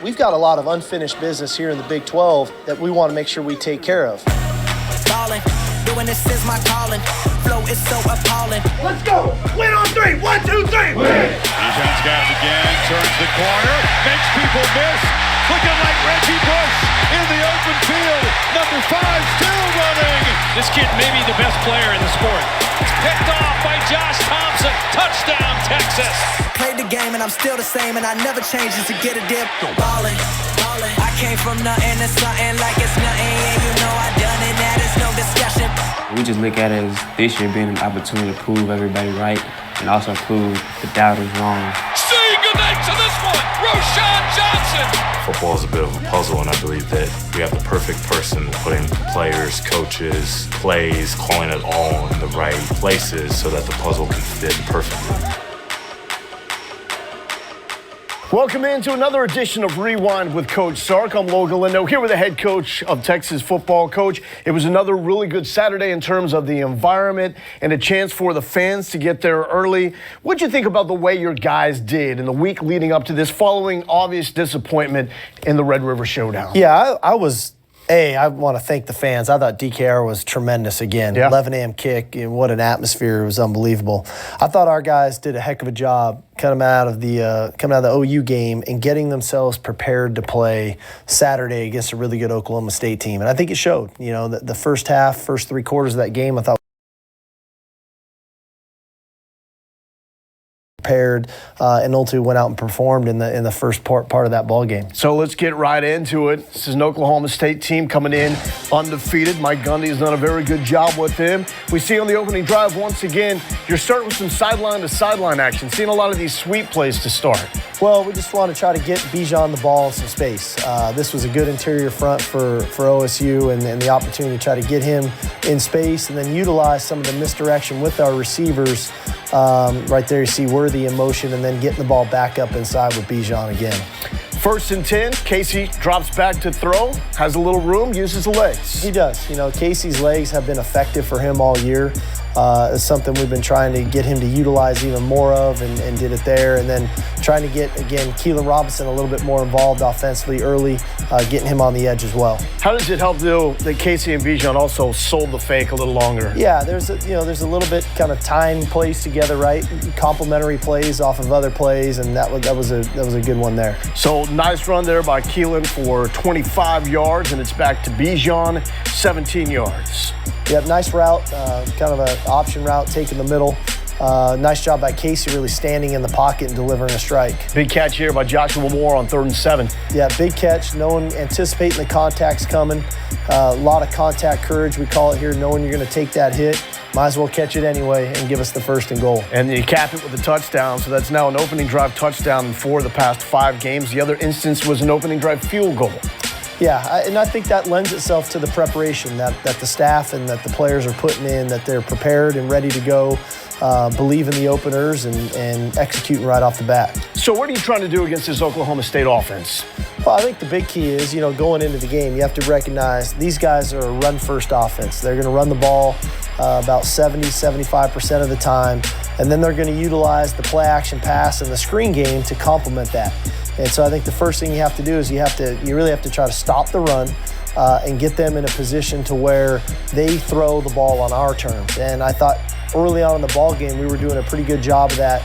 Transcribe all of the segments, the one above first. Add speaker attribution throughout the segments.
Speaker 1: we've got a lot of unfinished business here in the Big 12 that we want to make sure we take care of.
Speaker 2: Ballin', doing this is my calling. Flow is so appalling.
Speaker 3: Let's go! Win on three! 1, 2, 3! Win!
Speaker 4: Bijan's got it again, turns the corner, makes people miss. Looking like Reggie Bush in the open field. Number 5 still running.
Speaker 5: This kid may be the best player in the sport. It's picked off by Josh Thompson. Touchdown, Texas.
Speaker 2: Played the game and I'm still the same and I never change just to get a dip. Ballin', ballin'. I came from nothing to something like it's nothing. Yeah, you know I done it, that is no discussion.
Speaker 6: We just look at it as this year being an opportunity to prove everybody right and also prove the doubters wrong.
Speaker 5: Say goodnight to this one, Roshan Johnson.
Speaker 7: Football is a bit of a puzzle, and I believe that we have the perfect person putting players, coaches, plays, calling it all in the right places so that the puzzle can fit perfectly.
Speaker 3: Welcome into another edition of Rewind with Coach Sark. I'm Logan Lindo here with the head coach of Texas football. Coach, it was another really good Saturday in terms of the environment and a chance for the fans to get there early. What'd you think about the way your guys did in the week leading up to this following obvious disappointment in the Red River Showdown?
Speaker 1: Yeah, I want to thank the fans. I thought DKR was tremendous again.
Speaker 3: Yeah.
Speaker 1: 11 a.m. kick, and what an atmosphere. It was unbelievable. I thought our guys did a heck of a job coming out of the OU game and getting themselves prepared to play Saturday against a really good Oklahoma State team. And I think it showed. You know, the first half, first 3 quarters of that game, I thought prepared and ultimately went out and performed in the first part of that ball game.
Speaker 3: So let's get right into it. This is an Oklahoma State team coming in undefeated. Mike Gundy has done a very good job with them. We see on the opening drive once again, you're starting with some sideline to sideline action, seeing a lot of these sweep plays to start.
Speaker 1: Well, we just want to try to get Bijan the ball in some space. This was a good interior front for OSU and the opportunity to try to get him in space and then utilize some of the misdirection with our receivers. Right there you see Worthy in motion and then getting the ball back up inside with Bijan again.
Speaker 3: 1st and 10, Casey drops back to throw, has a little room, uses the legs.
Speaker 1: He does. You know, Casey's legs have been effective for him all year. It's something we've been trying to get him to utilize even more of and did it there. And then trying to get, again, Keelan Robinson a little bit more involved offensively early, getting him on the edge as well.
Speaker 3: How does it help, though, that Casey and Bijan also sold the fake a little longer?
Speaker 1: Yeah, there's a little bit kind of time plays together, right? Complementary plays off of other plays, and that was a good one there.
Speaker 3: So nice run there by Keelan for 25 yards, and it's back to Bijan, 17 yards.
Speaker 1: Yep, nice route, kind of an option route, taking the middle. Nice job by Casey really standing in the pocket and delivering a strike.
Speaker 3: Big catch here by Joshua Moore on 3rd and 7.
Speaker 1: Yeah, big catch, anticipating the contact's coming. A lot of contact courage, we call it here, knowing you're going to take that hit. Might as well catch it anyway and give us the 1st and goal.
Speaker 3: And you cap it with a touchdown, so that's now an opening drive touchdown in 4 of the past 5 games. The other instance was an opening drive field goal.
Speaker 1: Yeah, and I think that lends itself to the preparation that the staff and that the players are putting in, that they're prepared and ready to go, believe in the openers and executing right off the bat.
Speaker 3: So what are you trying to do against this Oklahoma State offense?
Speaker 1: Well, I think the big key is, going into the game, you have to recognize these guys are a run-first offense. They're going to run the ball about 70-75% of the time, and then they're going to utilize the play-action pass and the screen game to complement that. And so I think the first thing you have to do is you really have to try to stop the run and get them in a position to where they throw the ball on our terms. And I thought early on in the ball game we were doing a pretty good job of that.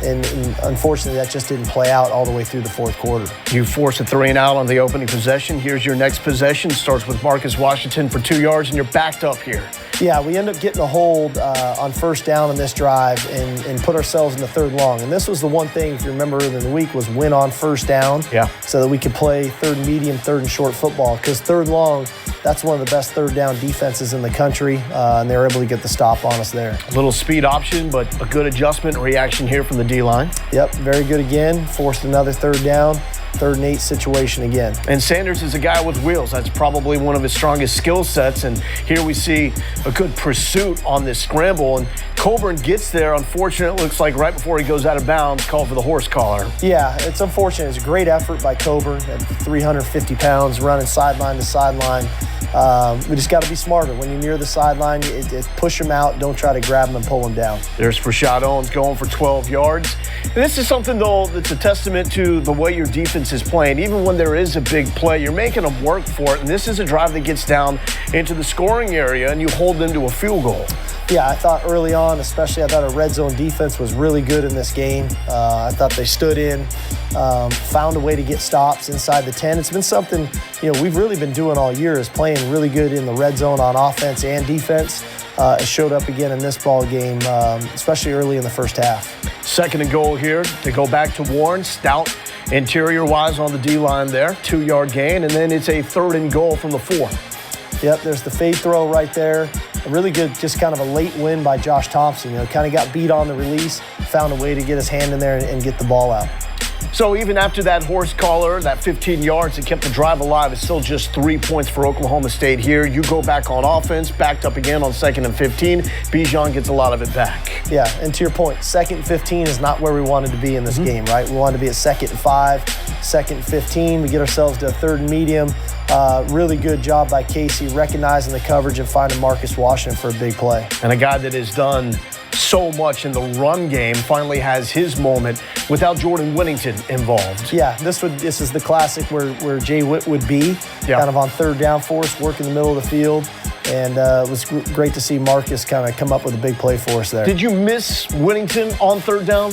Speaker 1: And unfortunately, that just didn't play out all the way through the 4th quarter.
Speaker 3: You force a 3-and-out on the opening possession. Here's your next possession. Starts with Marcus Washington for 2 yards, and you're backed up here.
Speaker 1: Yeah, we end up getting a hold on 1st down in this drive and put ourselves in the 3rd long. And this was the one thing, if you remember, in the week was win on 1st down.
Speaker 3: Yeah.
Speaker 1: So that we could play 3rd and medium, 3rd and short football. Because 3rd long, that's one of the best 3rd down defenses in the country, and they were able to get the stop on us there.
Speaker 3: A little speed option, but a good adjustment and reaction here from the D-line.
Speaker 1: Yep, very good again. Forced another 3rd down. 3rd and 8 situation again.
Speaker 3: And Sanders is a guy with wheels. That's probably one of his strongest skill sets. And here we see a good pursuit on this scramble. And Coburn gets there. Unfortunately, it looks like right before he goes out of bounds, called for the horse collar.
Speaker 1: Yeah, it's unfortunate. It's a great effort by Coburn at 350 pounds, running sideline to sideline. We just got to be smarter. When you're near the sideline, push them out. Don't try to grab them and pull them down.
Speaker 3: There's Rashad Owens going for 12 yards. And this is something, though, that's a testament to the way your defense is playing. Even when there is a big play, you're making them work for it. And this is a drive that gets down into the scoring area, and you hold them to a field goal.
Speaker 1: Yeah, I thought early on, especially, I thought our red zone defense was really good in this game. I thought they stood in, found a way to get stops inside the 10. It's been something, we've really been doing all year, is playing really good in the red zone on offense and defense. It showed up again in this ball game, especially early in the first half. 2nd and goal here to go back to Warren. Stout interior-wise on the D-line there. 2-yard gain, and then it's a 3rd and goal from the 4. Yep, there's the fade throw right there. A really good, just kind of a late win by Josh Thompson. Kind of got beat on the release, found a way to get his hand in there and get the ball out.
Speaker 3: So even after that horse collar, that 15 yards that kept the drive alive, it's still just 3 points for Oklahoma State here. You go back on offense, backed up again on 2nd and 15. Bijan gets a lot of it back.
Speaker 1: Yeah, and to your point, 2nd and 15 is not where we wanted to be in this game, right? We wanted to be at 2nd and 5, 2nd and 15. We get ourselves to a 3rd and medium. Really good job by Casey recognizing the coverage and finding Marcus Washington for a big play.
Speaker 3: And a guy that has done so much in the run game finally has his moment without Jordan Whittington involved.
Speaker 1: Yeah, this is the classic where Jay Witt would be, kind of on 3rd down for us, work in the middle of the field. And it was great to see Marcus kind of come up with a big play for us there.
Speaker 3: Did you miss Whittington on 3rd down?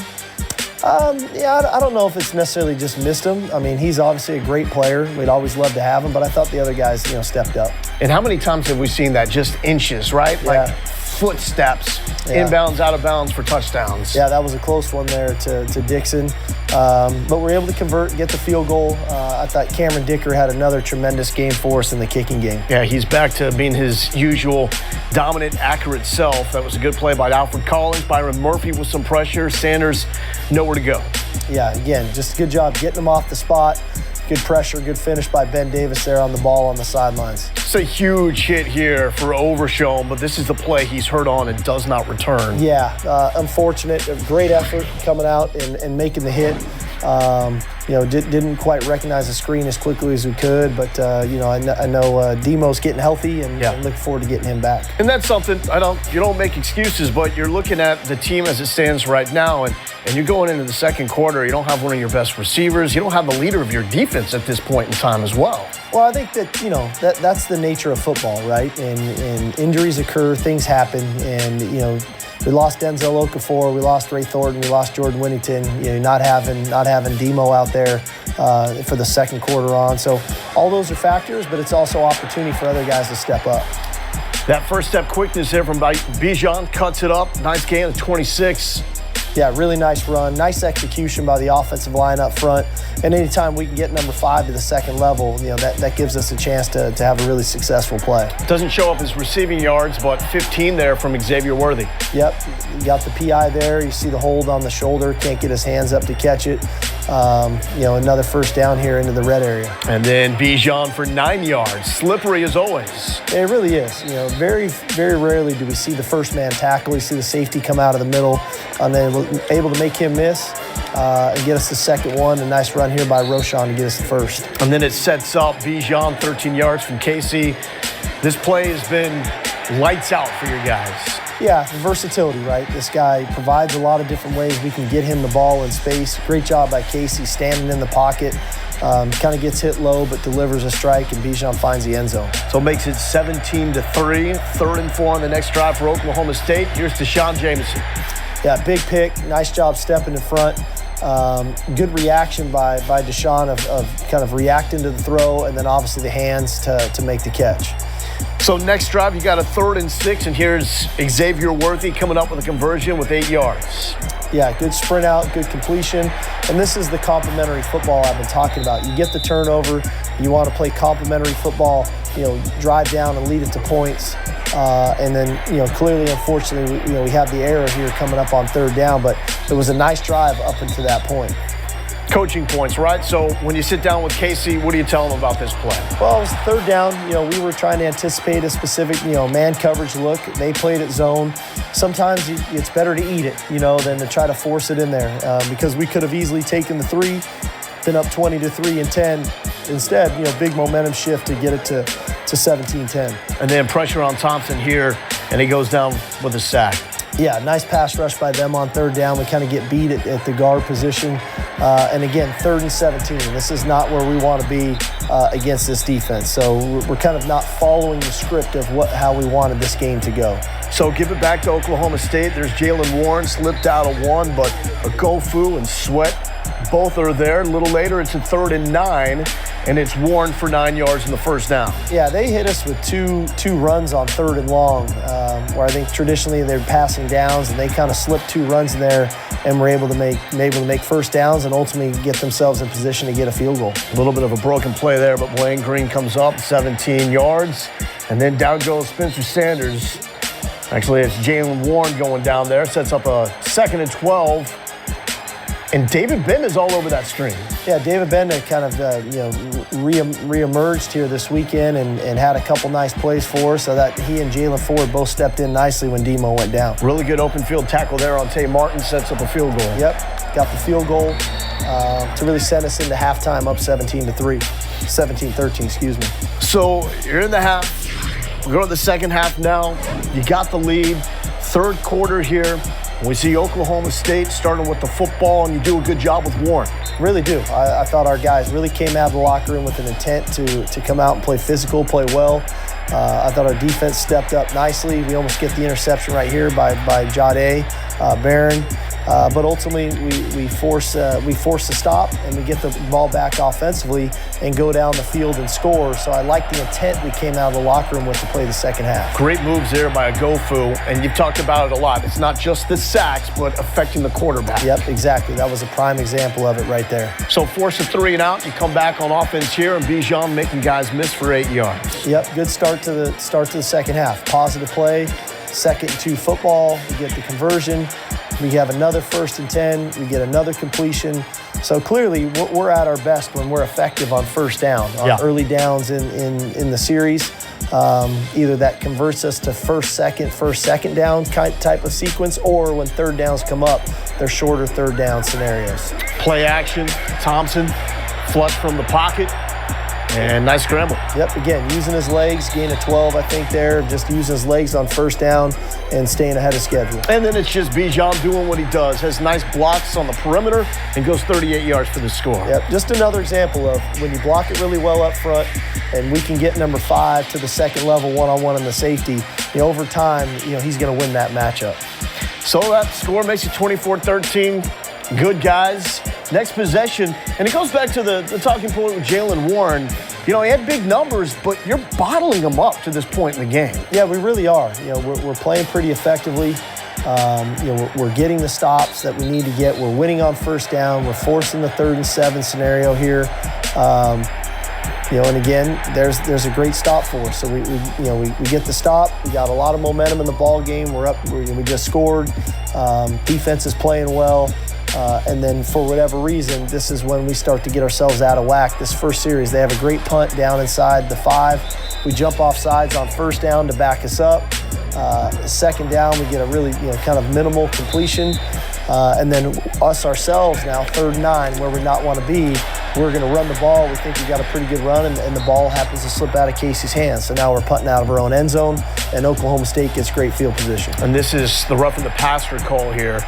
Speaker 1: Yeah, I don't know if it's necessarily just missed him. I mean, he's obviously a great player. We'd always love to have him, but I thought the other guys, stepped up.
Speaker 3: And how many times have we seen that? Just inches, right?
Speaker 1: Yeah.
Speaker 3: Like footsteps, inbounds, out of bounds for touchdowns.
Speaker 1: Yeah, that was a close one there to Dixon. But we're able to convert, get the field goal. I thought Cameron Dicker had another tremendous game for us in the kicking game.
Speaker 3: Yeah, he's back to being his usual dominant, accurate self. That was a good play by Alfred Collins. Byron Murphy with some pressure. Sanders nowhere to go.
Speaker 1: Yeah, again, just a good job getting him off the spot. Good pressure, good finish by Ben Davis there on the ball on the sidelines.
Speaker 3: It's a huge hit here for Overshown, but this is the play he's hurt on and does not return.
Speaker 1: Yeah, unfortunate. A great effort coming out and making the hit. Didn't quite recognize the screen as quickly as we could, but I know Demo's getting healthy and looking forward to getting him back.
Speaker 3: And that's something you don't make excuses, but you're looking at the team as it stands right now, and you're going into the 2nd quarter. You don't have one of your best receivers. You don't have the leader of your defense at this point in time as well.
Speaker 1: Well, I think that that's the nature of football, right? And injuries occur, things happen, and we lost Denzel Okafor, we lost Ray Thornton, we lost Jordan Whittington. Not having Demo out there for the 2nd quarter on. So all those are factors, but it's also opportunity for other guys to step up.
Speaker 3: That first step quickness there from Bijan cuts it up. Nice gain of 26.
Speaker 1: Yeah, really nice run. Nice execution by the offensive line up front. And anytime we can get number 5 to the 2nd level, that gives us a chance to have a really successful play.
Speaker 3: Doesn't show up as receiving yards, but 15 there from Xavier Worthy.
Speaker 1: Yep, you got the PI there. You see the hold on the shoulder. Can't get his hands up to catch it. Another 1st down here into the red area.
Speaker 3: And then Bijan for 9 yards. Slippery as always.
Speaker 1: It really is. Very, very rarely do we see the first man tackle. We see the safety come out of the middle, and then able to make him miss and get us the 2nd one. A nice run here by Roschon to get us the 1st.
Speaker 3: And then it sets up Bijan 13 yards from Casey. This play has been lights out for your guys.
Speaker 1: Yeah, versatility, right? This guy provides a lot of different ways we can get him the ball in space. Great job by Casey standing in the pocket. Kind of gets hit low, but delivers a strike, and Bijan finds the end zone.
Speaker 3: So it makes it 17-3, 3rd and 4 on the next drive for Oklahoma State. Here's Deshaun Jameson.
Speaker 1: Yeah, big pick. Nice job stepping in front. Good reaction by Deshaun of kind of reacting to the throw, and then obviously the hands to make the catch.
Speaker 3: So next drive, you got a 3rd and 6, and here's Xavier Worthy coming up with a conversion with 8 yards.
Speaker 1: Yeah, good sprint out, good completion. And this is the complementary football I've been talking about. You get the turnover, you want to play complementary football, drive down and lead it to points. And then, clearly, unfortunately, we have the error here coming up on 3rd down, but it was a nice drive up until that point.
Speaker 3: Coaching points, right? So when you sit down with Casey, what do you tell him about this play?
Speaker 1: Well, it was 3rd down. We were trying to anticipate a specific, man coverage look. They played it zone. Sometimes it's better to eat it, than to try to force it in there because we could have easily taken the 3, been up 20 to 3 and 10. Instead, big momentum shift to get it to to 17-10.
Speaker 3: And then pressure on Thompson here, and he goes down with a sack.
Speaker 1: Yeah, nice pass rush by them on third down. We kind of get beat at the guard position. And again, 3rd and 17. This is not where we want to be against this defense. So we're kind of not following the script of how we wanted this game to go.
Speaker 3: So give it back to Oklahoma State. There's Jalen Warren, slipped out of one, but Ogofu and Sweat both are there. A little later, it's a 3rd and 9, and it's Warren for 9 yards in the first down.
Speaker 1: Yeah, they hit us with two runs on 3rd and long, where I think traditionally they're passing downs, and they kind of slipped 2 runs in there and were able to make first downs and ultimately get themselves in position to get a field goal.
Speaker 3: A little bit of a broken play there, but Blaine Green comes up 17 yards, and then down goes Spencer Sanders. Actually, it's Jalen Warren going down there, sets up a 2nd and 12. And David Bend is all over that screen.
Speaker 1: Yeah, David Bend kind of reemerged here this weekend and had a couple nice plays for us, so that he and Jalen Ford both stepped in nicely when Demo went down.
Speaker 3: Really good open field tackle there on Tay Martin, sets up a field goal.
Speaker 1: Yep, got the field goal to really send us into halftime up 17-13, excuse me.
Speaker 3: So you're in the half. We're going to the second half now. You got the lead. 3rd quarter here. We see Oklahoma State starting with the football, and you do a good job with Warren.
Speaker 1: Really do. I thought our guys really came out of the locker room with an intent to come out and play physical, play well. I thought our defense stepped up nicely. We almost get the interception right here by Jade Barron. But ultimately, we force a stop, and we get the ball back offensively and go down the field and score. So I like the intent we came out of the locker room with to play the second half.
Speaker 3: Great moves there by Ogofu, and you've talked about it a lot. It's not just the sacks, but affecting the quarterback.
Speaker 1: Yep, exactly. That was a prime example of it right there.
Speaker 3: So force a 3 and out. You come back on offense here, and Bijan making guys miss for 8 yards.
Speaker 1: Yep, good start to the second half. Positive play, 2nd and 2 football. We get the conversion. We have another 1st and 10. We get another completion. So clearly, we're at our best when we're effective on first down, on early downs in the series. Either that converts us to first, second down type of sequence, or when 3rd downs come up, they're shorter 3rd down scenarios.
Speaker 3: Play action, Thompson, flush from the pocket. And nice scramble.
Speaker 1: Yep, again, using his legs, gain of 12, I think there, just using his legs on first down and staying ahead of schedule.
Speaker 3: And then it's just Bijan doing what he does, has nice blocks on the perimeter and goes 38 yards for the score.
Speaker 1: Yep, just another example of when you block it really well up front and we can get number 5 to the second level one-on-one in the safety, over time, he's going to win that matchup.
Speaker 3: So that score makes it 24-13. Good guys. Next possession, and it goes back to the talking point with Jalen Warren. He had big numbers, but you're bottling them up to this point in the game.
Speaker 1: Yeah, we really are. We're playing pretty effectively. We're getting the stops that we need to get. We're winning on first down. We're forcing the 3rd and 7 scenario here. And again, there's a great stop for us. So we get the stop. We got a lot of momentum in the ball game. We're up. We just scored. Defense is playing well. And then for whatever reason, this is when we start to get ourselves out of whack. This first series, they have a great punt down inside the 5. We jump off sides on first down to back us up. Second down, we get a really kind of minimal completion. And then us ourselves now, 3rd and 9, where we not want to be. We're going to run the ball. We think we got a pretty good run, and the ball happens to slip out of Casey's hands. So now we're punting out of our own end zone, and Oklahoma State gets great field position.
Speaker 3: And this is the roughing the passer call here.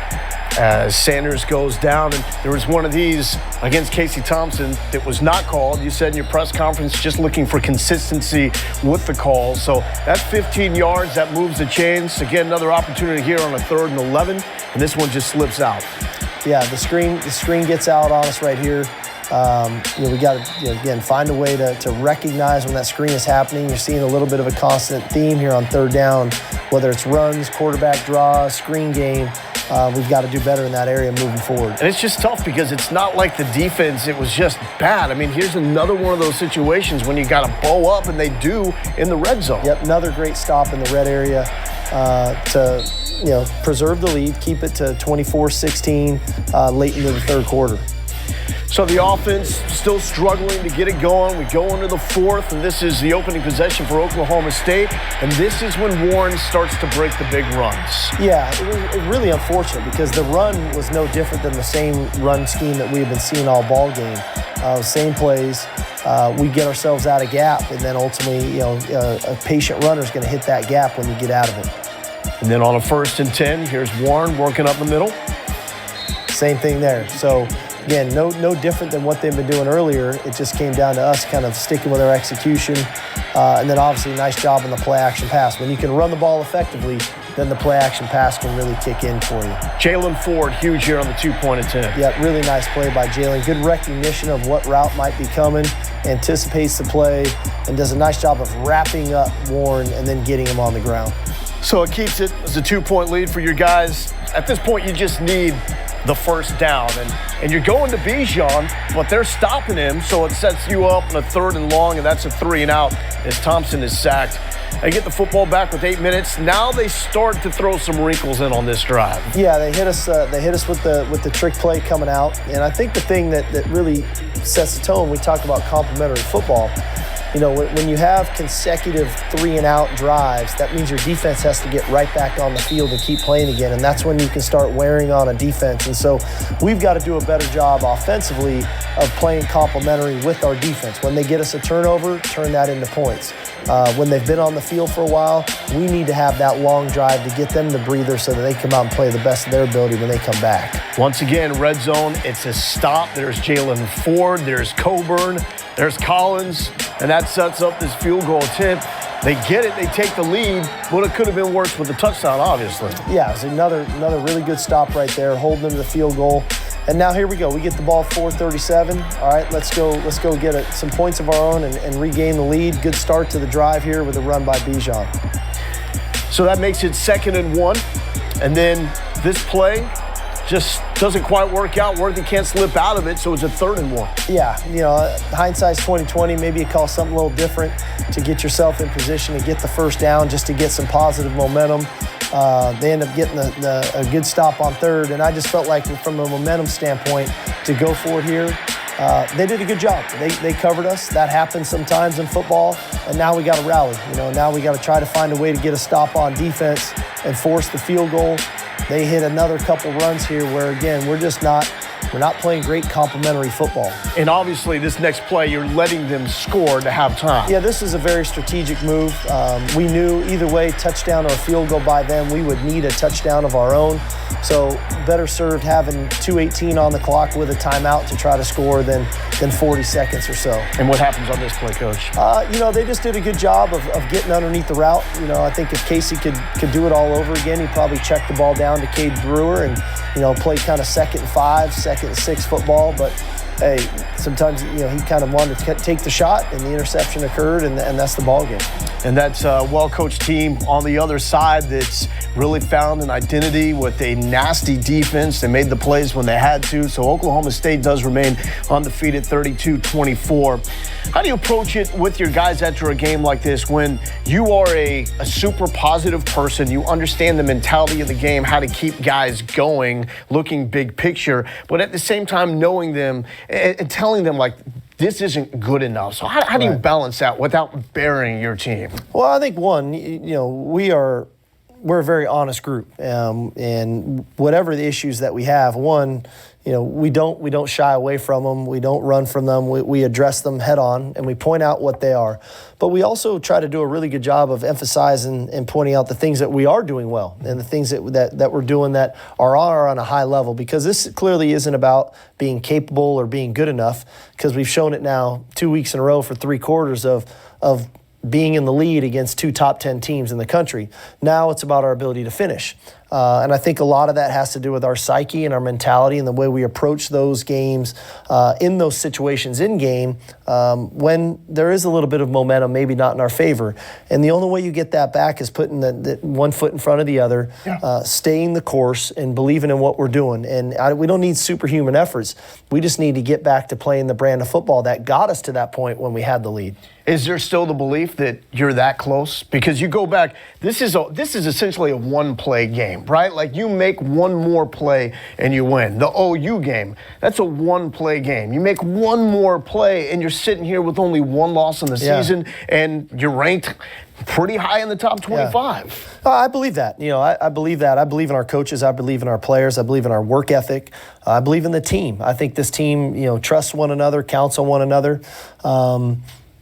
Speaker 3: As Sanders goes down, and there was one of these against Casey Thompson that was not called. You said in your press conference, just looking for consistency with the calls. So that's 15 yards. That moves the chains. Again, another opportunity here on a 3rd and 11, and this one just slips out.
Speaker 1: Yeah, the screen gets out on us right here. We got to, again, find a way to recognize when that screen is happening. You're seeing a little bit of a constant theme here on 3rd down, whether it's runs, quarterback draw, screen game. We've got to do better in that area moving forward.
Speaker 3: And it's just tough because it's not like the defense, it was just bad. I mean, here's another one of those situations when you got to bow up, and they do in the red zone.
Speaker 1: Yep, another great stop in the red area to preserve the lead, keep it to 24-16 late into the 3rd quarter.
Speaker 3: So the offense still struggling to get it going. We go into the 4th, and this is the opening possession for Oklahoma State. And this is when Warren starts to break the big runs.
Speaker 1: Yeah, it was really unfortunate because the run was no different than the same run scheme that we've been seeing all ball game. Same plays. we get ourselves out of gap, and then ultimately, a patient runner is going to hit that gap when you get out of it.
Speaker 3: And then on a 1st and 10, here's Warren working up the middle.
Speaker 1: Same thing there. So again, no different than what they've been doing earlier. It just came down to us kind of sticking with our execution, and then obviously nice job on the play action pass. When you can run the ball effectively, then the play action pass can really kick in for you.
Speaker 3: Jalen Ford, huge here on the 2-point attempt.
Speaker 1: Yeah, really nice play by Jalen. Good recognition of what route might be coming, anticipates the play, and does a nice job of wrapping up Warren and then getting him on the ground.
Speaker 3: So it keeps it as a 2-point lead for your guys. At this point, you just need the first down. And you're going to Bijan, but they're stopping him, so it sets you up on a 3rd and long, and that's a 3 and out as Thompson is sacked. They get the football back with 8 minutes. Now they start to throw some wrinkles in on this drive.
Speaker 1: Yeah, they hit us with the trick play coming out. And I think the thing that really sets the tone, we talk about complementary football. When you have consecutive 3 and out drives, that means your defense has to get right back on the field and keep playing again. And that's when you can start wearing on a defense. And so we've got to do a better job offensively of playing complementary with our defense. When they get us a turnover, turn that into points. When they've been on the field for a while, we need to have that long drive to get them the breather so that they come out and play the best of their ability when they come back.
Speaker 3: Once again, red zone, it's a stop. There's Jalen Ford, there's Coburn, there's Collins, and that sets up this field goal attempt. They get it, they take the lead, but it could have been worse with the touchdown, obviously.
Speaker 1: Yeah, it's another really good stop right there, holding them to the field goal. And now here we go. We get the ball 4:37. All right, let's go get some points of our own and regain the lead. Good start to the drive here with a run by Bijan.
Speaker 3: So that makes it 2nd and 1. And then this play just doesn't quite work out. Worthy can't slip out of it, so it's a 3rd and 1.
Speaker 1: Yeah, hindsight's 20/20. Maybe you call something a little different to get yourself in position to get the first down, just to get some positive momentum. They end up getting a good stop on 3rd, and I just felt like from a momentum standpoint to go for it here, they did a good job. They covered us. That happens sometimes in football, and now we got to rally. Now we got to try to find a way to get a stop on defense and force the field goal. They hit another couple runs here where, again, we're not playing great complementary football.
Speaker 3: And obviously, this next play, you're letting them score to have time.
Speaker 1: Yeah, this is a very strategic move. We knew either way, touchdown or a field goal by them, we would need a touchdown of our own. So better served having 2:18 on the clock with a timeout to try to score than 40 seconds or so.
Speaker 3: And what happens on this play, Coach?
Speaker 1: They just did a good job of getting underneath the route. I think if Casey could do it all over again, he'd probably check the ball down to Cade Brewer and, play kind of 2nd and 5, 2nd and 6 football. But hey, sometimes, he kind of wanted to take the shot, and the interception occurred, and that's the ball game.
Speaker 3: And that's a well-coached team on the other side that's really found an identity with a nasty defense. They made the plays when they had to. So Oklahoma State does remain undefeated, 32-24. How do you approach it with your guys after a game like this when you are a super positive person, you understand the mentality of the game, how to keep guys going, looking big picture, but at the same time knowing them and telling them, like, this isn't good enough. So how do you balance that without burying your team?
Speaker 1: Well, I think one, we're a very honest group, and whatever the issues that we have, one, we don't shy away from them. We don't run from them. We address them head on, and we point out what they are. But we also try to do a really good job of emphasizing and pointing out the things that we are doing well and the things that we're doing that are on a high level, because this clearly isn't about being capable or being good enough, because we've shown it now 2 weeks in a row for 3 quarters of being in the lead against 2 top 10 teams in the country. Now it's about our ability to finish. And I think a lot of that has to do with our psyche and our mentality and the way we approach those games in those situations in game when there is a little bit of momentum, maybe not in our favor. And the only way you get that back is putting the one foot in front of the other, staying the course and believing in what we're doing. And we don't need superhuman efforts. We just need to get back to playing the brand of football that got us to that point when we had the lead.
Speaker 3: Is there still the belief that you're that close? Because you go back, this is essentially a one-play game. game, right? Like you make one more play and you win. The OU game, that's a one-play game. You make one more play and you're sitting here with only one loss in the season, and you're ranked pretty high in the top 25.
Speaker 1: Yeah. I believe that. I believe that. I believe in our coaches. I believe in our players. I believe in our work ethic. I believe in the team. I think this team, trusts one another, counts on one another.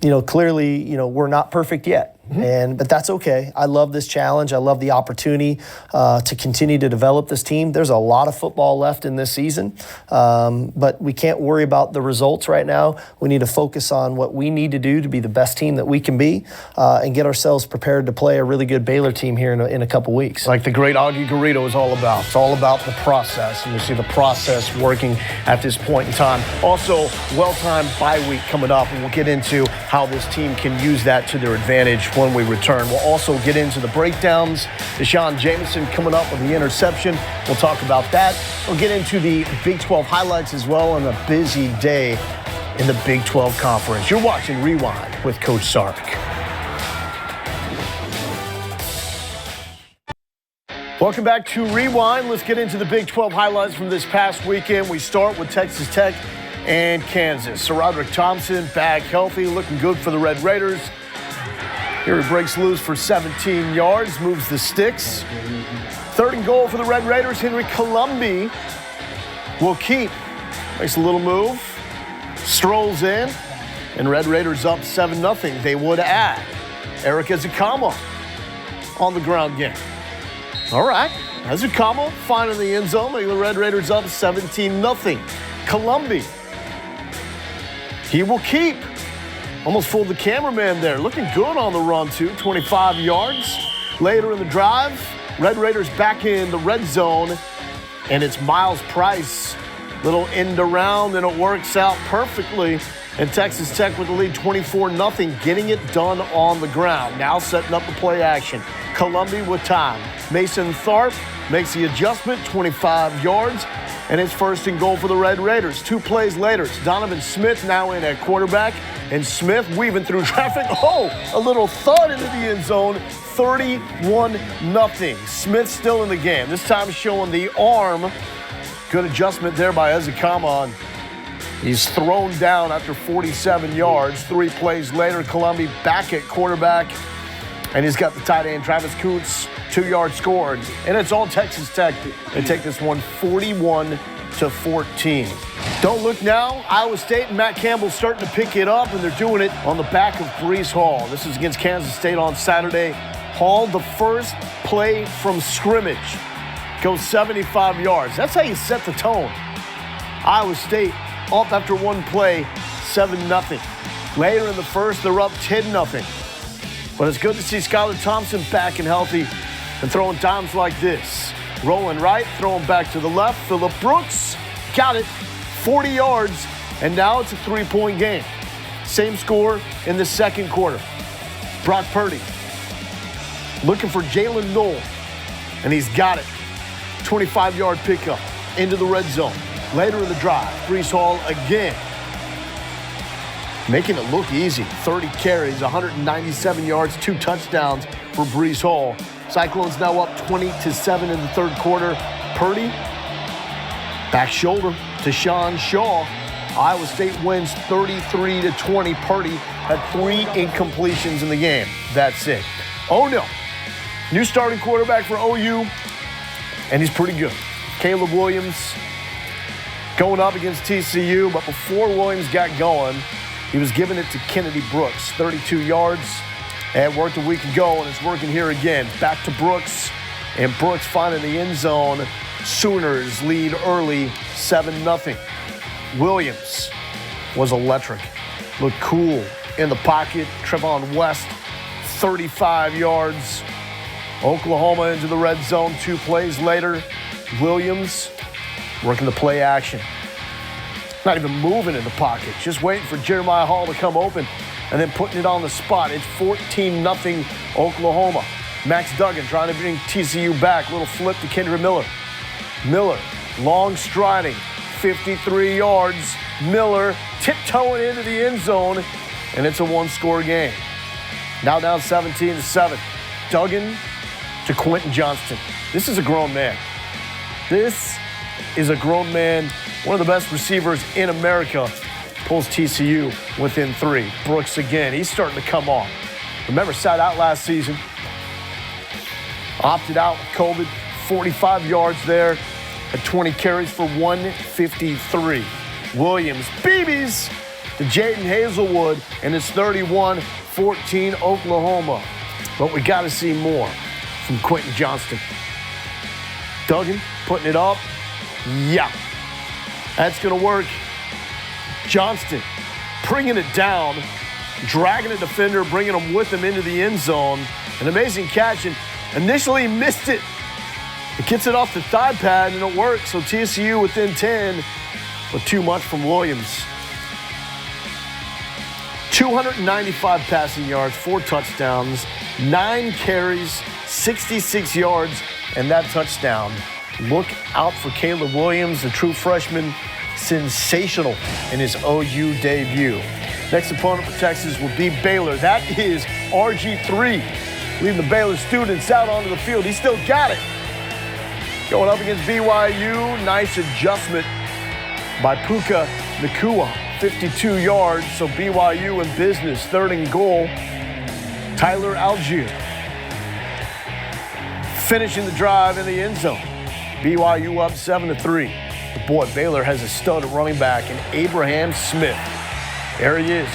Speaker 1: Clearly, we're not perfect yet. But that's okay. I love this challenge. I love the opportunity to continue to develop this team. There's a lot of football left in this season, but we can't worry about the results right now. We need to focus on what we need to do to be the best team that we can be and get ourselves prepared to play a really good Baylor team here in a couple weeks.
Speaker 3: Like the great Augie Garrido is all about. It's all about the process, and you see the process working at this point in time. Also, well-timed bye week coming up, and we'll get into how this team can use that to their advantage when we return. We'll also get into the breakdowns. Deshaun Jameson coming up with the interception. We'll talk about that. We'll get into the Big 12 highlights as well, and a busy day in the Big 12 Conference. You're watching Rewind with Coach Sark. Welcome back to Rewind. Let's get into the Big 12 highlights from this past weekend. We start with Texas Tech and Kansas. SaRodorick Thompson back healthy, looking good for the Red Raiders. Here he breaks loose for 17 yards, moves the sticks. 3rd and goal for the Red Raiders. Henry Colombi will keep. Makes a little move, strolls in, and Red Raiders up 7-0. They would add Eric Ezekama on the ground game. All right, Ezekama finding the end zone, making the Red Raiders up 17-0. Colombi, he will keep. Almost fooled the cameraman there. Looking good on the run, too. 25 yards. Later in the drive, Red Raiders back in the red zone, and it's Miles Price. Little end around, and it works out perfectly. And Texas Tech with the lead 24-0, getting it done on the ground. Now setting up the play action. Colombi with time. Mason Tharp makes the adjustment, 25 yards. And it's 1st and goal for the Red Raiders. 2 plays later, it's Donovan Smith now in at quarterback. And Smith weaving through traffic. Oh, a little thud into the end zone. 31-0. Smith still in the game. This time showing the arm. Good adjustment there by Ezekama. He's thrown down after 47 yards. 3 plays later, Colombi back at quarterback. And he's got the tight end, Travis Koontz, 2-yard score. And it's all Texas Tech. They take this one 41-14. Don't look now. Iowa State and Matt Campbell starting to pick it up, and they're doing it on the back of Breece Hall. This is against Kansas State on Saturday. Hall, the first play from scrimmage, goes 75 yards. That's how you set the tone. Iowa State up after one play, 7-0. Later in the first, they're up 10-0. But it's good to see Skylar Thompson back and healthy and throwing dimes like this. Rolling right, throwing back to the left. Phillip Brooks got it, 40 yards, and now it's a 3-point game. Same score in the second quarter. Brock Purdy looking for Jalen Knoll, and he's got it. 25-yard pickup into the red zone. Later in the drive, Breece Hall again, making it look easy. 30 carries, 197 yards, 2 touchdowns for Breece Hall. Cyclones now up 20-7 in the third quarter. Purdy, back shoulder to Sean Shaw. Iowa State wins 33-20. Purdy had 3 incompletions in the game. That's it. Oh no. New starting quarterback for OU, and he's pretty good. Caleb Williams going up against TCU, but before Williams got going, he was giving it to Kennedy Brooks, 32 yards. And worked a week ago, and it's working here again. Back to Brooks, and Brooks finding the end zone. Sooners lead early, 7-0. Williams was electric. Looked cool in the pocket. Trevon West, 35 yards. Oklahoma into the red zone 2 plays later. Williams working the play action. Not even moving in the pocket, just waiting for Jeremiah Hall to come open and then putting it on the spot. It's 14-0 Oklahoma. Max Duggan trying to bring TCU back. Little flip to Kendra Miller. Miller, long striding, 53 yards. Miller tiptoeing into the end zone, and it's a 1-score game. Now down 17-7. Duggan to Quentin Johnston. This is a grown man. This is a grown man, one of the best receivers in America. Pulls TCU within 3. Brooks again, he's starting to come on. Remember, sat out last season. Opted out with COVID, 45 yards there. Had 20 carries for 153. Williams, BBs to Jaden Hazelwood, and it's 31-14 Oklahoma. But we got to see more from Quentin Johnston. Duggan putting it up. Yeah, that's going to work. Johnston bringing it down, dragging a defender, bringing him with him into the end zone. An amazing catch, and initially missed it. It gets it off the thigh pad, and it works. So TCU within 10, but too much from Williams. 295 passing yards, 4 touchdowns, 9 carries, 66 yards, and that touchdown. Look out for Caleb Williams, the true freshman, sensational in his OU debut. Next opponent for Texas will be Baylor. That is RG3, leading the Baylor students out onto the field. He still got it. Going up against BYU, nice adjustment by Puka Nacua, 52 yards, so BYU in business, 3rd and goal. Tyler Algier finishing the drive in the end zone. BYU up 7-3. But boy, Baylor has a stud at running back in Abraham Smith. There he is,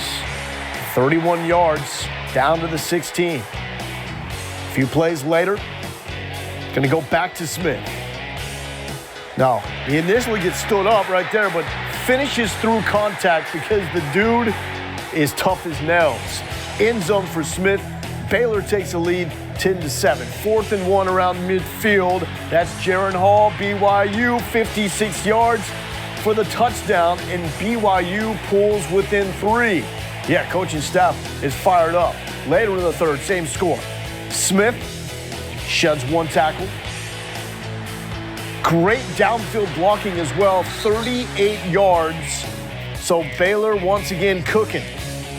Speaker 3: 31 yards, down to the 16. A few plays later, going to go back to Smith. Now, he initially gets stood up right there, but finishes through contact because the dude is tough as nails. End zone for Smith. Baylor takes a lead 10-7. 4th and 1 around midfield. That's Jaron Hall, BYU, 56 yards for the touchdown, and BYU pulls within 3. Yeah, coaching staff is fired up. Later in the 3rd, same score. Smith sheds 1 tackle. Great downfield blocking as well, 38 yards. So Baylor once again cooking.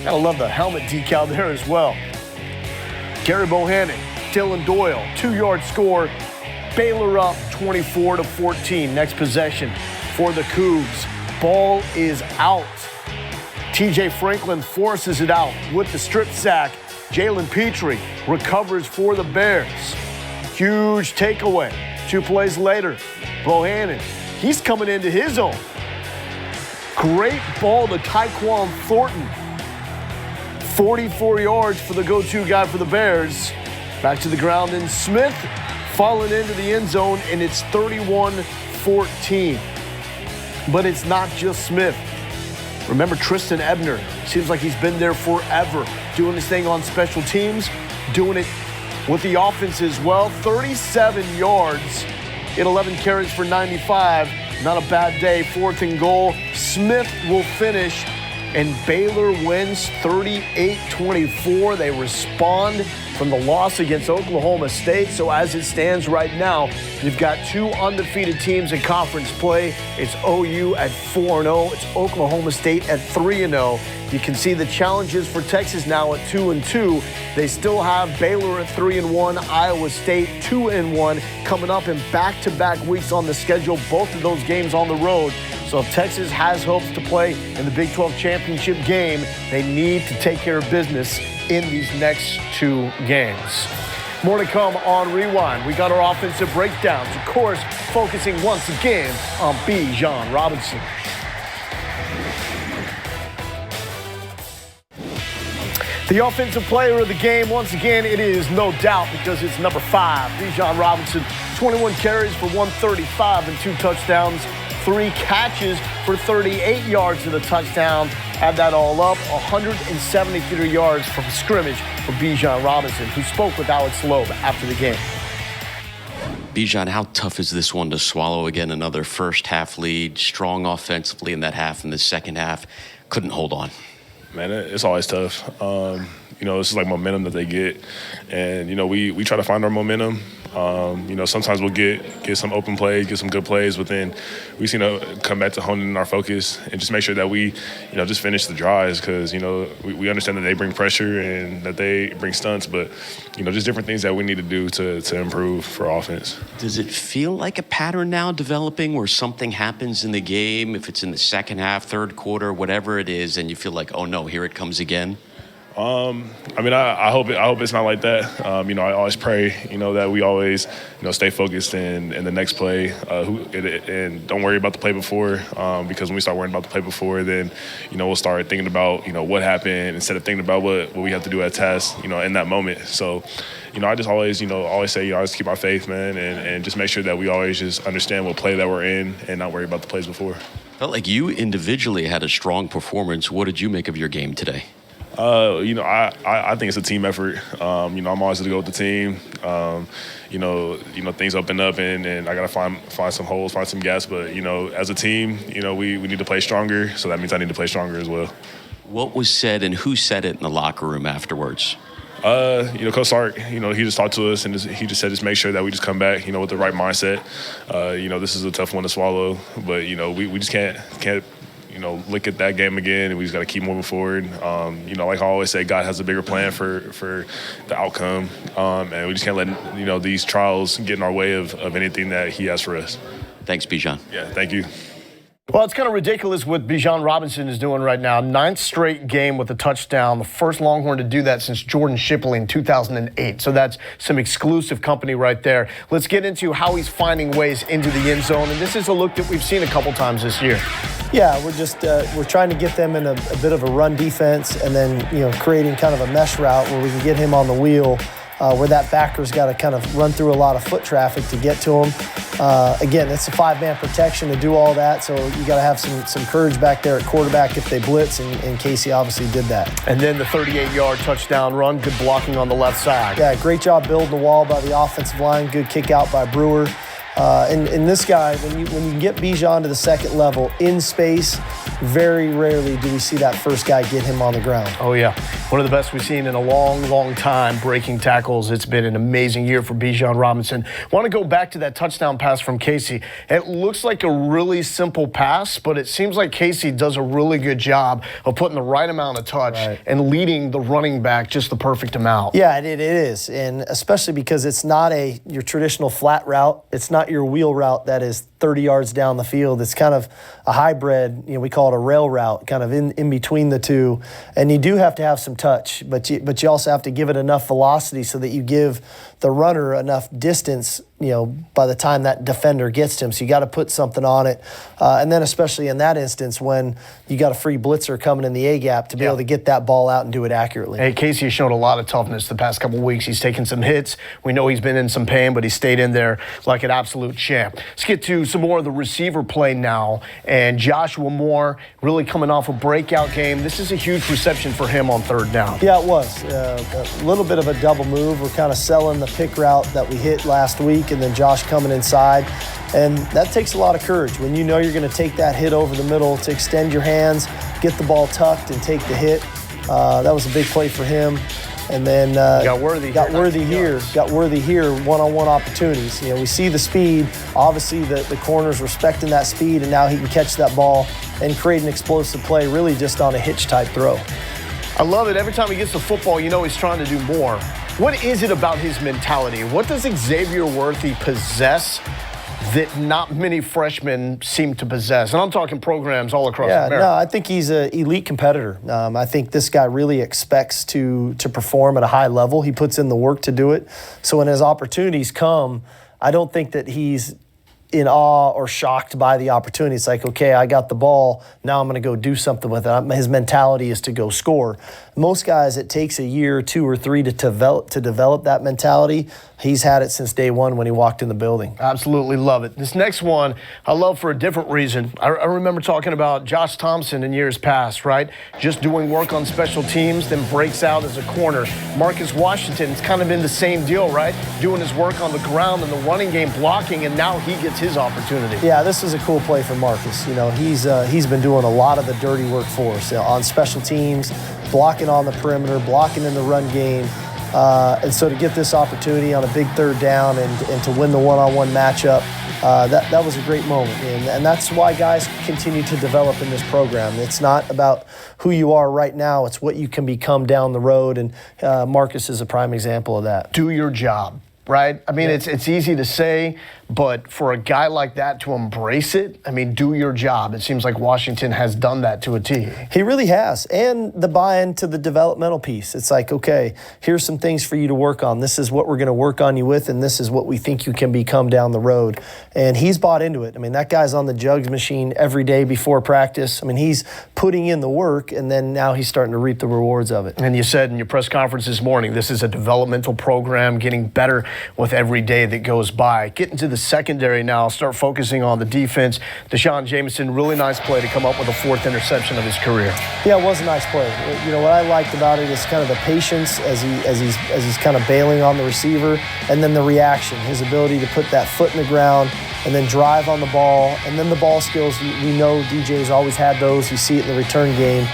Speaker 3: Gotta love the helmet decal there as well. Gary Bohannon, Dylan Doyle, 2-yard score. Baylor up 24-14. Next possession for the Cougs. Ball is out. TJ Franklin forces it out with the strip sack. Jalen Petrie recovers for the Bears. Huge takeaway. 2 plays later, Bohannon, he's coming into his own. Great ball to Tyquan Thornton. 44 yards for the go-to guy for the Bears. Back to the ground, and Smith falling into the end zone, and it's 31-14. But it's not just Smith. Remember Tristan Ebner. Seems like he's been there forever, doing his thing on special teams, doing it with the offense as well. 37 yards in 11 carries for 95. Not a bad day. 4th and goal. Smith will finish, and Baylor wins 38-24. They respond from the loss against Oklahoma State. So as it stands right now, you've got 2 undefeated teams in conference play. It's OU at 4-0. It's Oklahoma State at 3-0. You can see the challenges for Texas now at 2-2. They still have Baylor at 3-1, Iowa State 2-1 coming up in back-to-back weeks on the schedule. Both of those games on the road. So if Texas has hopes to play in the Big 12 championship game, they need to take care of business in these next 2 games. More to come on Rewind. We got our offensive breakdowns, of course, focusing once again on Bijan Robinson. The offensive player of the game, once again, it is no doubt because it's number 5, Bijan Robinson. 21 carries for 135 and 2 touchdowns. 3 catches for 38 yards of the touchdown. Add that all up, 173 yards from scrimmage for Bijan Robinson, who spoke with Alex Loeb after the game.
Speaker 8: Bijan, how tough is this one to swallow? Again, another first half lead, strong offensively in that half, in the second half, couldn't hold on.
Speaker 9: Man, it's always tough. This is like momentum that they get. And, we try to find our momentum. Sometimes we'll get some open plays, get some good plays, but then we seem to come back to honing in our focus and just make sure that we, just finish the drives because, we understand that they bring pressure and that they bring stunts, but, just different things that we need to do to improve for offense.
Speaker 8: Does it feel like a pattern now developing where something happens in the game, if it's in the second half, third quarter, whatever it is, and you feel like, oh no, here it comes again?
Speaker 9: I hope it's not like that. I always pray, that we always, stay focused in the next play and don't worry about the play before because when we start worrying about the play before, then, we'll start thinking about, what happened instead of thinking about what we have to do at test, in that moment. So, I just always say, always keep our faith, man, and just make sure that we always just understand what play that we're in and not worry about the plays before.
Speaker 8: Felt like you individually had a strong performance. What did you make of your game today?
Speaker 9: I think it's a team effort. I'm always going to go with the team. Things open up and I got to find some holes, find some gaps. But, as a team, we need to play stronger. So that means I need to play stronger as well.
Speaker 8: What was said and who said it in the locker room afterwards?
Speaker 9: Coach Sark, he just talked to us and he just said, just make sure that we just come back, with the right mindset. This is a tough one to swallow, but, we just can't look at that game again, and we just got to keep moving forward. Like I always say, God has a bigger plan for the outcome, and we just can't let these trials get in our way of anything that He has for us.
Speaker 8: Thanks, Bijan.
Speaker 9: Yeah, thank you.
Speaker 3: Well, it's kind of ridiculous what Bijan Robinson is doing right now. 9th straight game with a touchdown. The first Longhorn to do that since Jordan Shipley in 2008. So that's some exclusive company right there. Let's get into how he's finding ways into the end zone. And this is a look that we've seen a couple times this year.
Speaker 1: Yeah, we're trying to get them in a bit of a run defense and then, creating kind of a mesh route where we can get him on the wheel. Where that backer's got to kind of run through a lot of foot traffic to get to him. Again, it's a 5-man protection to do all that, so you got to have some courage back there at quarterback if they blitz, and Casey obviously did that.
Speaker 3: And then the 38-yard touchdown run, good blocking on the left side.
Speaker 1: Yeah, great job building the wall by the offensive line, good kick out by Brewer. And this guy, when you get Bijan to the second level in space, very rarely do we see that first guy get him on the ground.
Speaker 3: Oh, yeah. One of the best we've seen in a long, long time breaking tackles. It's been an amazing year for Bijan Robinson. Want to go back to that touchdown pass from Casey. It looks like a really simple pass, but it seems like Casey does a really good job of putting the right amount of touch and leading the running back just the perfect amount.
Speaker 1: Yeah, it is, and especially because it's not your traditional flat route. It's not your wheel route that is 30 yards down the field. It's kind of a hybrid, we call it a rail route, kind of in between the two. And you do have to have some touch, but you also have to give it enough velocity so that you give the runner enough distance, by the time that defender gets to him. So you got to put something on it. And then especially in that instance when you got a free blitzer coming in the A-gap to be able to get that ball out and do it accurately.
Speaker 3: Hey, Casey has shown a lot of toughness the past couple of weeks. He's taken some hits. We know he's been in some pain, but he stayed in there like an absolute champ. Let's get to some more of the receiver play now. And Joshua Moore really coming off a breakout game. This is a huge reception for him on third down.
Speaker 1: Yeah, it was. A little bit of a double move. We're kind of selling the pick route that we hit last week, and then Josh coming inside. And that takes a lot of courage when you know you're going to take that hit over the middle to extend your hands, get the ball tucked, and take the hit. That was a big play for him. And then got worthy here, one-on-one opportunities. We see the speed. Obviously, the corner's respecting that speed, and now he can catch that ball and create an explosive play really just on a hitch-type throw.
Speaker 3: I love it. Every time he gets the football, he's trying to do more. What is it about his mentality? What does Xavier Worthy possess that not many freshmen seem to possess? And I'm talking programs all across America.
Speaker 1: No, I think he's an elite competitor. I think this guy really expects to perform at a high level. He puts in the work to do it. So when his opportunities come, I don't think that he's in awe or shocked by the opportunity. It's like, okay, I got the ball, now I'm going to go do something with it. His mentality is to go score. Most guys, it takes a year, 2 or 3 to develop that mentality. He's had it since day one when he walked in the building.
Speaker 3: Absolutely love it. This next one, I love for a different reason. I remember talking about Josh Thompson in years past, right? Just doing work on special teams, then breaks out as a corner. Marcus Washington's kind of been the same deal, right? Doing his work on the ground and the running game, blocking, and now he gets his opportunity.
Speaker 1: Yeah, this is a cool play for Marcus. He's been doing a lot of the dirty work for us on special teams, blocking on the perimeter, blocking in the run game. And so to get this opportunity on a big third down and to win the one-on-one matchup, that was a great moment. And that's why guys continue to develop in this program. It's not about who you are right now. It's what you can become down the road. And Marcus is a prime example of that.
Speaker 3: Do your job, right? I mean, it's easy to say, but for a guy like that to embrace it, I mean, do your job. It seems like Washington has done that to a T.
Speaker 1: He really has. And the buy-in to the developmental piece. It's like, okay, here's some things for you to work on. This is what we're going to work on you with, and this is what we think you can become down the road. And he's bought into it. I mean, that guy's on the jugs machine every day before practice. I mean, he's putting in the work, and then now he's starting to reap the rewards of it.
Speaker 3: And you said in your press conference this morning, this is a developmental program getting better with every day that goes by. Getting to the secondary now, start focusing on the defense. Deshaun Jameson, really nice play to come up with the 4th interception of his career.
Speaker 1: Yeah, it was a nice play. You know, what I liked about it is kind of the patience as he's kind of bailing on the receiver, and then the reaction, his ability to put that foot in the ground and then drive on the ball, and then the ball skills. We know DJ's always had those. You see it in the return game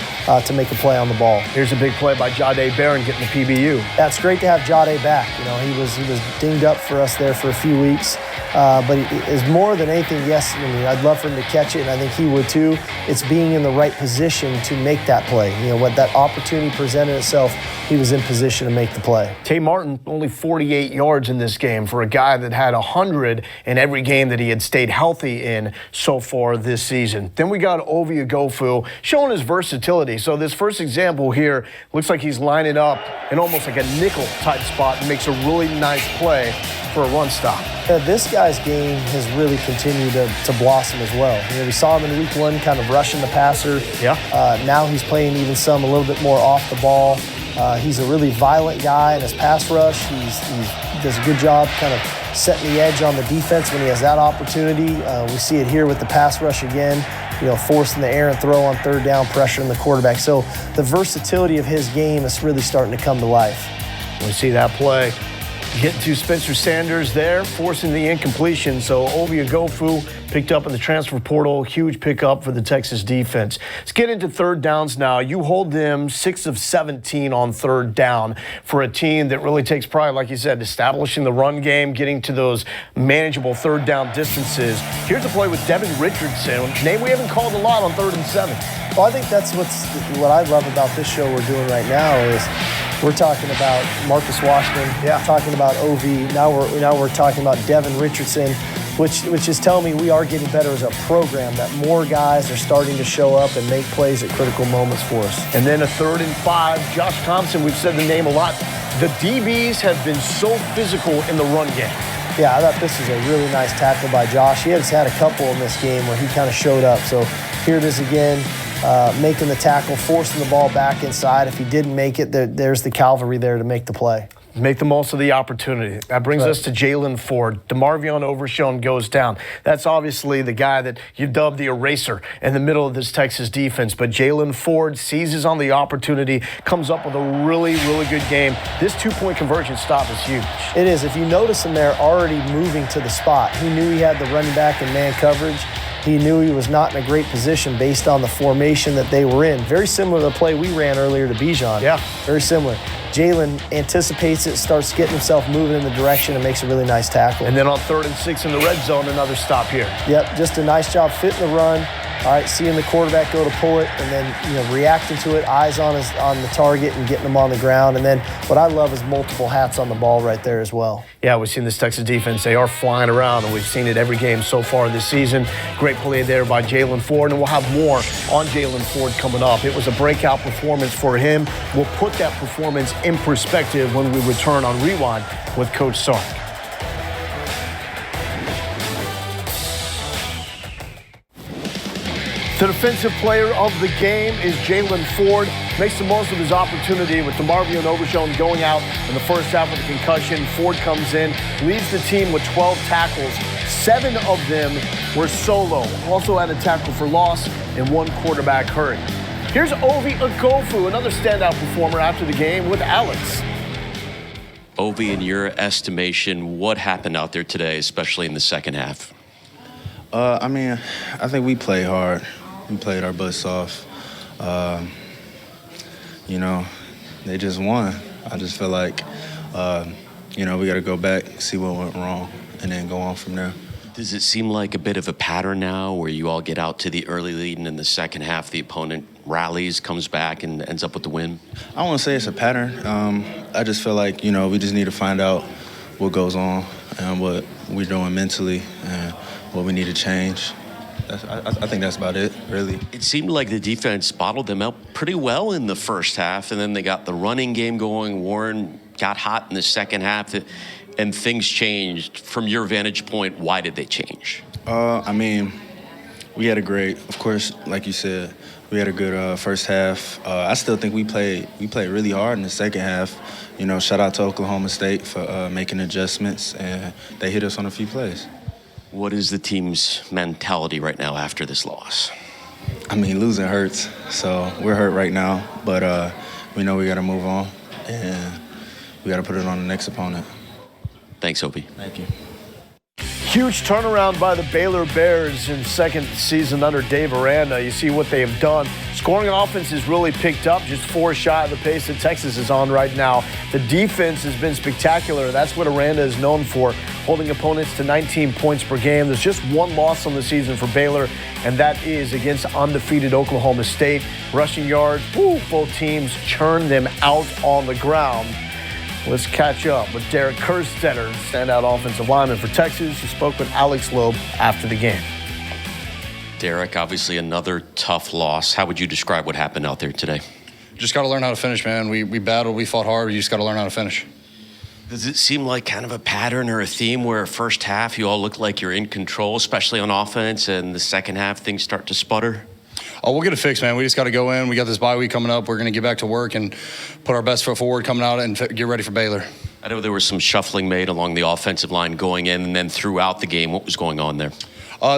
Speaker 1: to make a play on the ball.
Speaker 3: Here's a big play by Jahdae Barron getting the PBU.
Speaker 1: That's great to have Jahdae back. You know, he was dinged up for us there for a few weeks. But it is more than anything, yes, I mean, I'd love for him to catch it, and I think he would too. It's being in the right position to make that play. You know, what that opportunity presented itself, he was in position to make the play.
Speaker 3: Tay Martin, only 48 yards in this game for a guy that had 100 in every game that he had stayed healthy in so far this season. Then we got Ovie Oghoufo showing his versatility. So this first example here looks like he's lining up in almost like a nickel type spot and makes a really nice play for a run stop.
Speaker 1: Yeah, this guy's game has really continued to blossom as well. You know, we saw him in week 1 kind of rushing the passer.
Speaker 3: Yeah.
Speaker 1: Now he's playing even a little bit more off the ball. He's a really violent guy in his pass rush. He does a good job kind of setting the edge on the defense when he has that opportunity. We see it here with the pass rush again, you know, forcing the errant throw on 3rd down, pressuring the quarterback. So the versatility of his game is really starting to come to life.
Speaker 3: We see that play. Getting to Spencer Sanders there, forcing the incompletion. So Ovie Oghoufo picked up in the transfer portal. Huge pickup for the Texas defense. Let's get into 3rd downs now. You hold them 6 of 17 on 3rd down for a team that really takes pride, like you said, establishing the run game, getting to those manageable 3rd down distances. Here's a play with Devin Richardson, a name we haven't called a lot on 3rd and 7.
Speaker 1: Well, I think that's what I love about this show we're doing right now is we're talking about Marcus Washington, talking about Ovie. Now we're talking about Devin Richardson, which is telling me we are getting better as a program, that more guys are starting to show up and make plays at critical moments for us.
Speaker 3: And then a 3rd and 5. Josh Thompson, we've said the name a lot. The DBs have been so physical in the run game.
Speaker 1: Yeah, I thought this was a really nice tackle by Josh. He has had a couple in this game where he kind of showed up. So here it is again. Making the tackle, forcing the ball back inside. If he didn't make it, there's the cavalry there to make the play.
Speaker 3: Make the most of the opportunity. That brings us to Jaylan Ford. DeMarvion Overshown goes down. That's obviously the guy that you dubbed the eraser in the middle of this Texas defense. But Jaylan Ford seizes on the opportunity, comes up with a really, really good game. This 2-point conversion stop is huge.
Speaker 1: It is. If you notice him there already moving to the spot, he knew he had the running back in man coverage. He knew he was not in a great position based on the formation that they were in. Very similar to the play we ran earlier to Bijan.
Speaker 3: Yeah.
Speaker 1: Very similar. Jaylan anticipates it, starts getting himself moving in the direction, and makes a really nice tackle.
Speaker 3: And then on 3rd and 6 in the red zone, another stop here.
Speaker 1: Yep, just a nice job fitting the run. All right, seeing the quarterback go to pull it, and then reacting to it, eyes on the target, and getting him on the ground. And then what I love is multiple hats on the ball right there as well.
Speaker 3: Yeah, we've seen this Texas defense. They are flying around, and we've seen it every game so far this season. Great play there by Jaylan Ford, and we'll have more on Jaylan Ford coming up. It was a breakout performance for him. We'll put that performance in perspective when we return on Rewind with Coach Sark. The defensive player of the game is Jaylan Ford. Makes the most of his opportunity with DeMarvion Overshown going out in the first half with a concussion. Ford comes in, leads the team with 12 tackles. 7 of them were solo. Also had a tackle for loss and 1 quarterback hurry. Here's Ovie Oghoufo, another standout performer after the game with Alex.
Speaker 8: Ovie, in your estimation, what happened out there today, especially in the second half?
Speaker 10: I mean, I think we played hard. We played our butts off. You know, they just won. I just feel like, we got to go back, see what went wrong, and then go on from there.
Speaker 8: Does it seem like a bit of a pattern now where you all get out to the early lead and in the second half the opponent rallies, comes back, and ends up with the win?
Speaker 10: I don't want to say it's a pattern. I just feel like, we just need to find out what goes on and what we're doing mentally and what we need to change. I think that's about it, really.
Speaker 8: It seemed like the defense bottled them up pretty well in the first half, and then they got the running game going. Warren got hot in the second half, and things changed. From your vantage point, why did they change?
Speaker 10: We had of course, like you said, we had a good first half. I still think we played really hard in the second half. Shout out to Oklahoma State for making adjustments, and they hit us on a few plays.
Speaker 8: What is the team's mentality right now after this loss?
Speaker 10: Losing hurts, so we're hurt right now, but we know we got to move on, and we got to put it on the next opponent.
Speaker 8: Thanks, Opie.
Speaker 10: Thank you.
Speaker 3: Huge turnaround by the Baylor Bears in second season under Dave Aranda. You see what they have done. Scoring offense has really picked up, just 4 shy of the pace that Texas is on right now. The defense has been spectacular. That's what Aranda is known for, holding opponents to 19 points per game. There's just 1 loss on the season for Baylor, and that is against undefeated Oklahoma State. Rushing yards, both teams churn them out on the ground. Let's catch up with Derek Kerstetter, standout offensive lineman for Texas, who spoke with Alex Loeb after the game.
Speaker 8: Derek, obviously another tough loss. How would you describe what happened out there today?
Speaker 11: Just got to learn how to finish, man. We battled, we fought hard. You just got to learn how to finish.
Speaker 8: Does it seem like kind of a pattern or a theme where first half you all look like you're in control, especially on offense, and the second half things start to sputter?
Speaker 11: Oh, we'll get it fixed, man. We just got to go in. We got this bye week coming up. We're going to get back to work and put our best foot forward coming out and get ready for Baylor.
Speaker 8: I know there was some shuffling made along the offensive line going in and then throughout the game. What was going on there?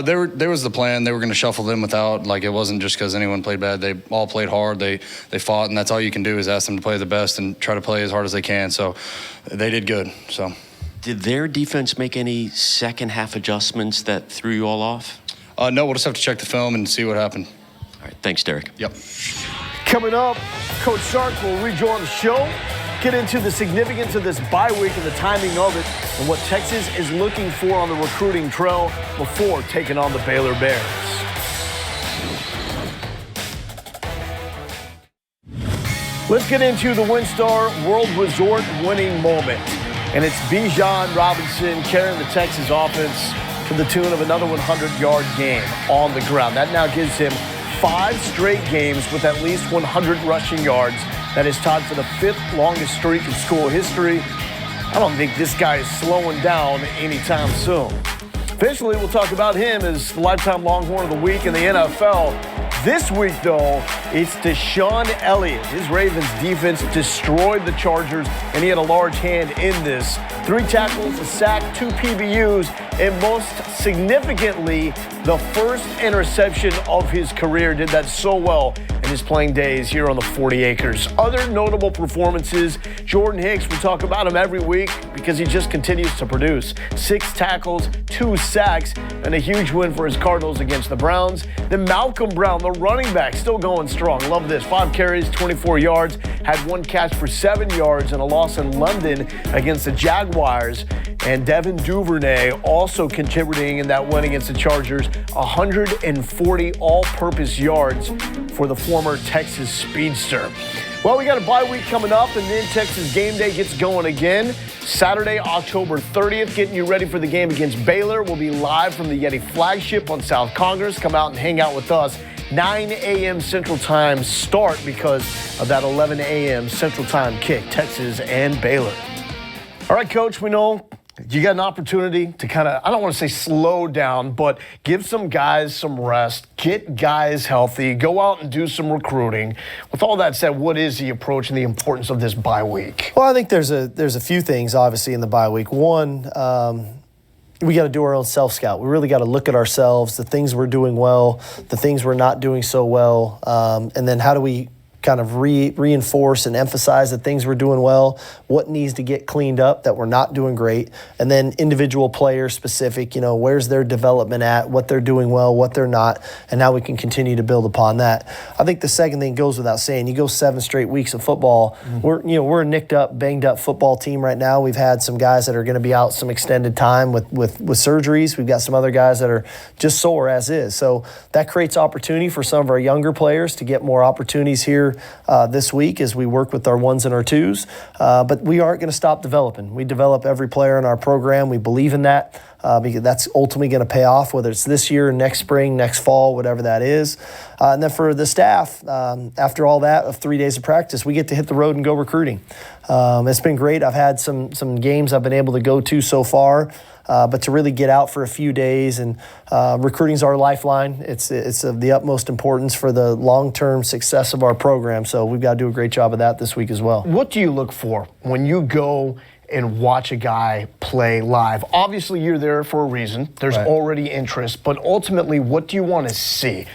Speaker 11: There was the plan. They were going to shuffle them without, it wasn't just because anyone played bad. They all played hard. They fought, and that's all you can do is ask them to play the best and try to play as hard as they can. So they did good. So,
Speaker 8: did their defense make any second half adjustments that threw you all off?
Speaker 11: No, we'll just have to check the film and see what happened.
Speaker 8: All right, thanks, Derek.
Speaker 11: Yep.
Speaker 3: Coming up, Coach Sark will rejoin the show, get into the significance of this bye week and the timing of it, and what Texas is looking for on the recruiting trail before taking on the Baylor Bears. Let's get into the WinStar World Resort winning moment. And it's Bijan Robinson carrying the Texas offense to the tune of another 100-yard game on the ground. That now gives him 5 straight games with at least 100 rushing yards. That is tied for the 5th longest streak in school history. I don't think this guy is slowing down anytime soon. Eventually, we'll talk about him as the Lifetime Longhorn of the Week in the NFL. This week, though, it's Deshaun Elliott. His Ravens defense destroyed the Chargers, and he had a large hand in this. 3 tackles, a sack, 2 PBUs, and most significantly, the first interception of his career. Did that so well in his playing days here on the 40 acres. Other notable performances, Jordan Hicks, we talk about him every week because he just continues to produce. 6 tackles, 2 sacks, and a huge win for his Cardinals against the Browns. Then Malcolm Brown, the running back, still going strong. Love this. 5 carries, 24 yards, had 1 catch for 7 yards and a loss in London against the Jaguars. And Devin Duvernay also contributing in that win against the Chargers, 140 all-purpose yards for the former Texas speedster. Well, we got a bye week coming up, and then Texas game day gets going again. Saturday, October 30th, getting you ready for the game against Baylor. We'll be live from the Yeti flagship on South Congress. Come out and hang out with us. 9 a.m. Central Time start because of that 11 a.m. Central Time kick, Texas and Baylor. All right, Coach, we know you got an opportunity to kind of, I don't want to say slow down, but give some guys some rest, get guys healthy, go out and do some recruiting. With all that said, what is the approach and the importance of this bye week?
Speaker 1: Well, I think there's a few things, obviously, in the bye week. One, we got to do our own self-scout. We really got to look at ourselves, the things we're doing well, the things we're not doing so well, and then how do we kind of reinforce and emphasize the things we're doing well, what needs to get cleaned up that we're not doing great, and then individual player specific, where's their development at, what they're doing well, what they're not, and how we can continue to build upon that. I think the second thing goes without saying. You go 7 straight weeks of football. We're a nicked up, banged up football team right now. We've had some guys that are going to be out some extended time with surgeries. We've got some other guys that are just sore as is. So that creates opportunity for some of our younger players to get more opportunities here this week as we work with our 1s and our 2s. But we aren't going to stop developing. We develop every player in our program. We believe in that. Because that's ultimately going to pay off, whether it's this year, next spring, next fall, whatever that is. And then for the staff, after all that of 3 days of practice, we get to hit the road and go recruiting. It's been great. I've had some games I've been able to go to so far, but to really get out for a few days, and recruiting's our lifeline. It's of the utmost importance for the long-term success of our program, so we've got to do a great job of that this week as well.
Speaker 3: What do you look for when you go and watch a guy play live? Obviously, you're there for a reason. There's already interest, but ultimately, what do you want to see?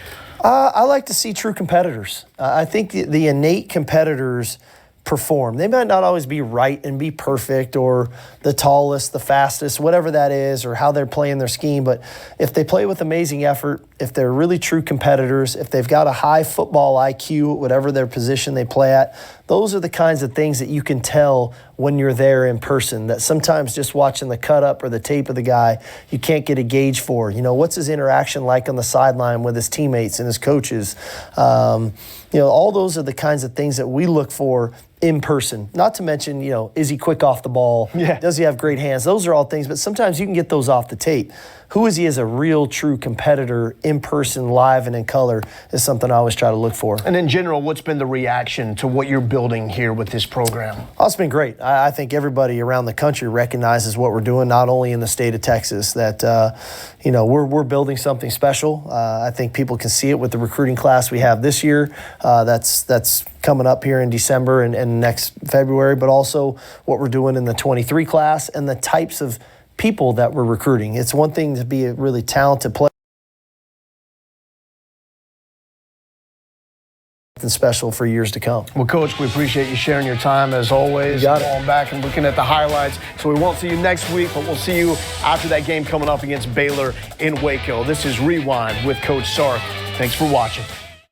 Speaker 1: I like to see true competitors. I think the innate competitors perform. They might not always be right and be perfect or the tallest, the fastest, whatever that is, or how they're playing their scheme. But if they play with amazing effort, if they're really true competitors, if they've got a high football IQ, whatever their position they play at, those are the kinds of things that you can tell when you're there in person, that sometimes just watching the cut up or the tape of the guy, you can't get a gauge for. What's his interaction like on the sideline with his teammates and his coaches? All those are the kinds of things that we look for in person. Not to mention, is he quick off the ball?
Speaker 3: Yeah.
Speaker 1: Does he have great hands? Those are all things, but sometimes you can get those off the tape. Who is he as a real, true competitor in person, live, and in color is something I always try to look for.
Speaker 3: And in general, what's been the reaction to what you're building here with this program?
Speaker 1: Oh, it's been great. I think everybody around the country recognizes what we're doing, not only in the state of Texas, that we're building something special. I think people can see it with the recruiting class we have this year. That's coming up here in December and next February, but also what we're doing in the 23 class and the types of people that we're recruiting. It's one thing to be a really talented player and special for years to come.
Speaker 3: Well, Coach, we appreciate you sharing your time as always.
Speaker 1: You got it.
Speaker 3: Going back and looking at the highlights. So we won't see you next week, but we'll see you after that game coming up against Baylor in Waco. This is Rewind with Coach Sark. Thanks for watching.